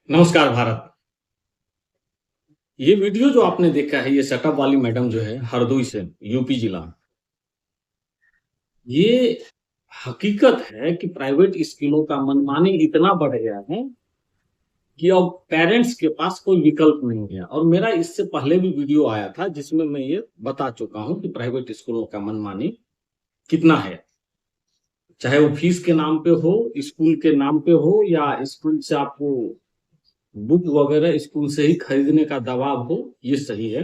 नमस्कार भारत। ये वीडियो जो आपने देखा है, ये सेटअप वाली मैडम जो है हरदोई से, यूपी जिला। ये हकीकत है कि प्राइवेट स्कूलों का मनमानी इतना बढ़ गया है कि अब पेरेंट्स के पास कोई विकल्प नहीं है। और मेरा इससे पहले भी वीडियो आया था जिसमें मैं ये बता चुका हूं कि प्राइवेट स्कूलों का मनमानी कितना है। चाहे वो फीस के नाम पे हो, स्कूल के नाम पे हो, या स्कूल से आपको बुक वगैरह स्कूल से ही खरीदने का दबाव हो, ये सही है।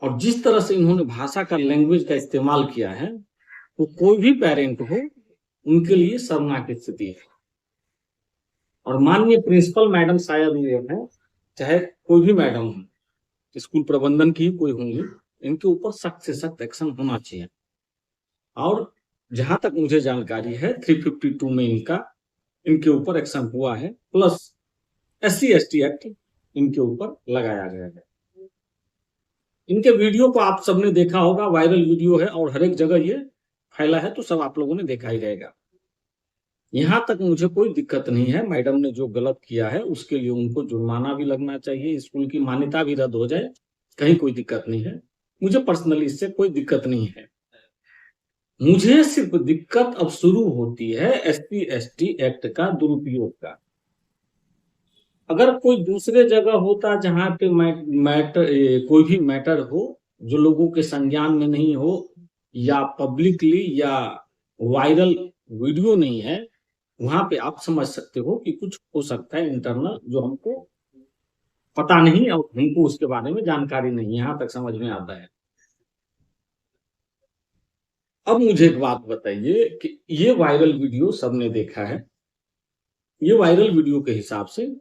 और जिस तरह से इन्होंने भाषा का, लैंग्वेज का इस्तेमाल किया है, वो कोई भी पेरेंट हो उनके लिए शर्मनाक स्थिति है। और माननीय प्रिंसिपल मैडम शायद ये है, चाहे कोई भी मैडम हो, स्कूल प्रबंधन की कोई होंगी, इनके ऊपर सख्त से सख्त एक्शन होना चाहिए। और जहां तक मुझे जानकारी है 352 में इनके ऊपर एक्शन हुआ है, प्लस SC/ST एक्ट इनके ऊपर लगाया गया है। इनके वीडियो को आप सबने देखा होगा, वायरल वीडियो है और हर एक जगह ये फैला है, तो सब आप लोगों ने देखा ही रहेगा। यहां तक मुझे कोई दिक्कत नहीं है। मैडम ने जो गलत किया है उसके लिए उनको जुर्माना भी लगना चाहिए, स्कूल की मान्यता भी रद्द हो जाए, कहीं कोई दिक्कत नहीं है। मुझे पर्सनली इससे कोई दिक्कत नहीं है। मुझे सिर्फ दिक्कत अब शुरू होती है SC/ST एक्ट का दुरुपयोग का। अगर कोई दूसरे जगह होता जहां पे कोई भी मैटर हो जो लोगों के संज्ञान में नहीं हो, या पब्लिकली या वायरल वीडियो नहीं है, वहां पे आप समझ सकते हो कि कुछ हो सकता है इंटरनल जो हमको पता नहीं और हमको उसके बारे में जानकारी नहीं, यहां तक समझ में आता है। अब मुझे एक बात बताइए कि ये वायरल वीडियो सबने देखा है। ये वायरल वीडियो के हिसाब से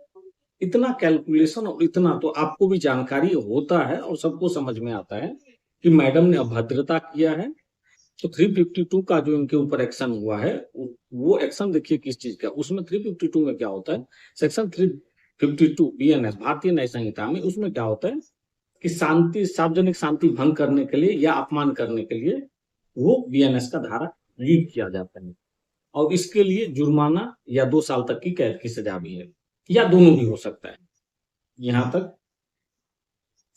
इतना कैलकुलेशन और इतना तो आपको भी जानकारी होता है और सबको समझ में आता है कि मैडम ने अभद्रता किया है। तो 352 का जो इनके ऊपर एक्शन हुआ है, वो एक्शन देखिए किस चीज का। उसमें 352 में क्या होता है, सेक्शन 352 BNS भारतीय न्याय संहिता में, उसमें क्या होता है कि सार्वजनिक शांति भंग करने के लिए या अपमान करने के लिए वो BNS का धारा रीड किया जाता है। और इसके लिए जुर्माना या 2 साल तक की कैद की सजा भी है, या दोनों भी हो सकता है। यहां तक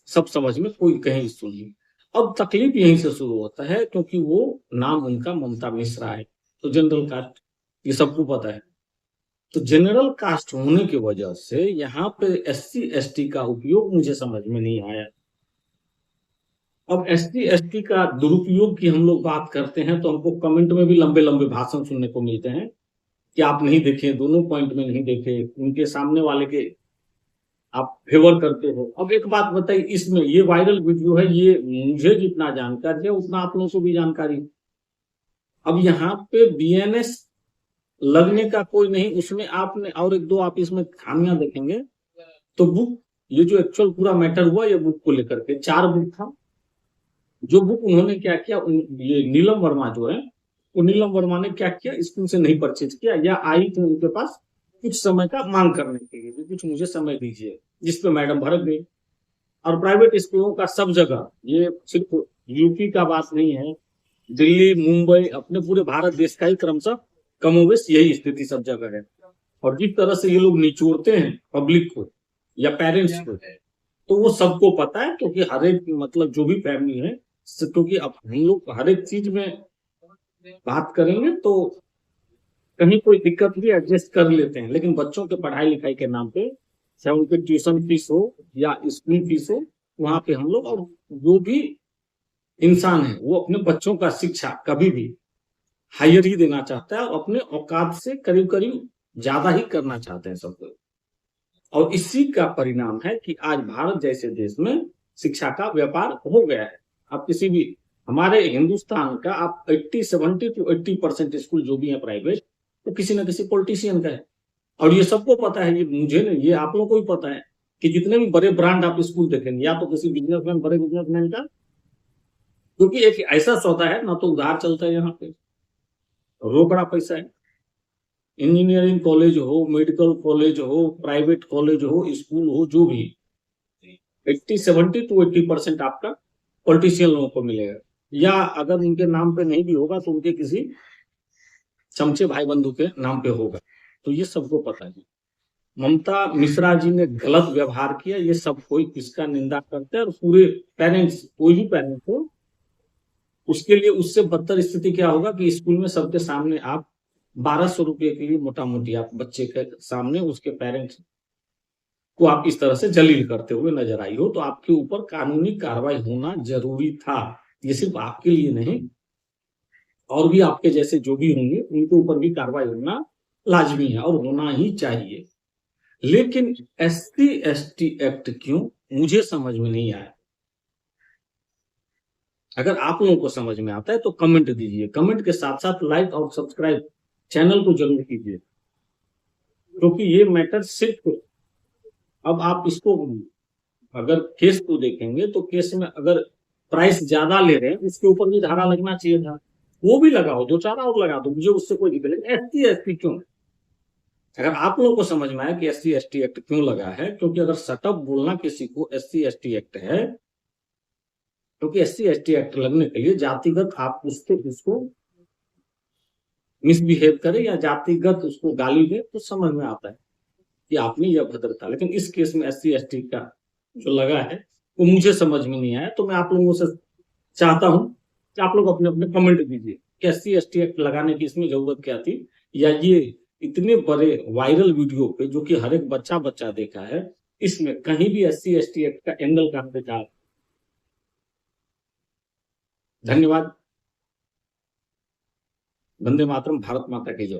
सब समझ में कोई कहीं इश्यू नहीं। अब तकलीफ यहीं से शुरू होता है, क्योंकि वो नाम उनका ममता मिश्रा है, तो जनरल कास्ट, ये सबको पता है। तो जनरल कास्ट होने की वजह से यहाँ पे SC/ST का उपयोग मुझे समझ में नहीं आया। अब SC/ST का दुरुपयोग की हम लोग बात करते हैं तो हमको कमेंट में भी लंबे लंबे भाषण सुनने को मिलते हैं कि आप नहीं देखे, दोनों पॉइंट में नहीं देखे, उनके सामने वाले के आप फेवर करते हो। अब एक बात बताइए, इसमें ये वायरल वीडियो है, ये मुझे जितना जानकारी है उतना आप लोगों को भी जानकारी है। अब यहाँ पे BNS लगने का कोई नहीं, उसमें आपने और एक दो आप इसमें खामियां देखेंगे तो बुक, ये जो एक्चुअल पूरा मैटर हुआ ये बुक को लेकर के 4 बुक था। जो बुक उन्होंने क्या किया, ये नीलम वर्मा जो है, वो नीलम वर्मा ने क्या किया, स्कूल से नहीं परचेज किया, या आई थी उनके पास कुछ समय का मांग करने के लिए, कुछ मुझे समय दीजिए, जिसपे मैडम भड़क गई। और प्राइवेट स्कूलों का सब जगह, ये सिर्फ यूपी का बात नहीं है, दिल्ली, मुंबई, अपने पूरे भारत देश का ही क्रमशः कमोबेश यही स्थिति सब जगह है। और जिस तरह से ये लोग निचोड़ते हैं पब्लिक को या पेरेंट्स को, तो वो सबको पता है, क्योंकि हर एक मतलब जो भी फैमिली है, क्योंकि अब हम लोग हर एक चीज में बात करेंगे तो कहीं कोई दिक्कत भी एडजस्ट कर लेते हैं, लेकिन बच्चों के पढ़ाई लिखाई के नाम पे, चाहे उनके ट्यूशन फीस हो या स्कूल फीस हो, वहां पे हम लोग, और जो भी इंसान है वो अपने बच्चों का शिक्षा कभी भी हायर ही देना चाहता है, और अपने औकात से करीब करीब ज्यादा ही करना चाहते हैं सब लोग। और इसी का परिणाम है कि आज भारत जैसे देश में शिक्षा का व्यापार हो गया है। आप किसी भी, हमारे हिंदुस्तान का आप 70 to 80% स्कूल जो भी है प्राइवेट, तो किसी ना किसी पॉलिटिशियन का है। और ये सबको पता है, ये मुझे नहीं, ये आप लोगों को भी पता है कि जितने भी बड़े ब्रांड आप स्कूल देखेंगे, या तो किसी बिजनेसमैन, बड़े बिजनेसमैन का, क्योंकि एक ऐसा सौदा है ना, तो उधार चलता है यहाँ पे, रोकड़ा पैसा है। इंजीनियरिंग कॉलेज हो, मेडिकल कॉलेज हो, प्राइवेट कॉलेज हो, स्कूल हो, जो भी 70 to 80% आपका पॉलिटिशियन लोगों को मिलेगा, या अगर उनके नाम पे नहीं भी होगा तो उनके किसी चमचे भाई बंधु के नाम पे होगा। तो ये सबको पता है। ममता मिश्रा जी ने गलत व्यवहार किया, ये सब कोई इसका निंदा करते हैं, और पूरे पेरेंट्स, कोई भी पेरेंट्स हो, उसके लिए उससे बदतर स्थिति क्या होगा कि स्कूल में सबके सामने आप 1200 रुपये के लिए मोटा मोटी आप बच्चे के सामने उसके पेरेंट्स को आप इस तरह से जलील करते हुए नजर आई हो, तो आपके ऊपर कानूनी कार्रवाई होना जरूरी था। ये सिर्फ आपके लिए नहीं, और भी आपके जैसे जो भी होंगे उनके ऊपर भी कार्रवाई होना लाजमी है और होना ही चाहिए। लेकिन एससी एसटी एक्ट क्यों, मुझे समझ में नहीं आया। अगर आप लोगों को समझ में आता है तो कमेंट दीजिए, कमेंट के साथ साथ लाइक और सब्सक्राइब चैनल को जरूर कीजिए, क्योंकि ये मैटर सिर्फ, अब आप इसको अगर केस को देखेंगे तो केस में अगर प्राइस ज्यादा ले रहे हैं उसके ऊपर भी धारा लगना चाहिए था, वो भी लगाओ, दो चार और लगा दो, मुझे उससे कोई दिक्कत नहीं। एससी एसटी क्यों, अगर आप लोगों को समझ में आया कि एससी एसटी एक्ट क्यों लगा है, क्योंकि अगर सटअप बोलना किसी को एससी एसटी एक्ट है, क्योंकि एससी एसटी एक्ट लगने के लिए जातिगत आप उसको मिसबिहेव करे या जातिगत उसको गाली दे तो समझ में आता है कि आपने यह अभद्रता। लेकिन इस केस में एससी एसटी का जो लगा है वो मुझे समझ में नहीं आया, तो मैं आप लोगों से चाहता हूं कि आप लोग अपने अपने कमेंट दीजिए कि एससी एसटी एक्ट लगाने की इसमें जरूरत क्या थी, या ये इतने बड़े वायरल वीडियो पे जो कि हर एक बच्चा बच्चा देखा है, इसमें कहीं भी एससी एसटी एक्ट का एंगल कहां पे था। धन्यवाद। वंदे मातरम। भारत माता की जय।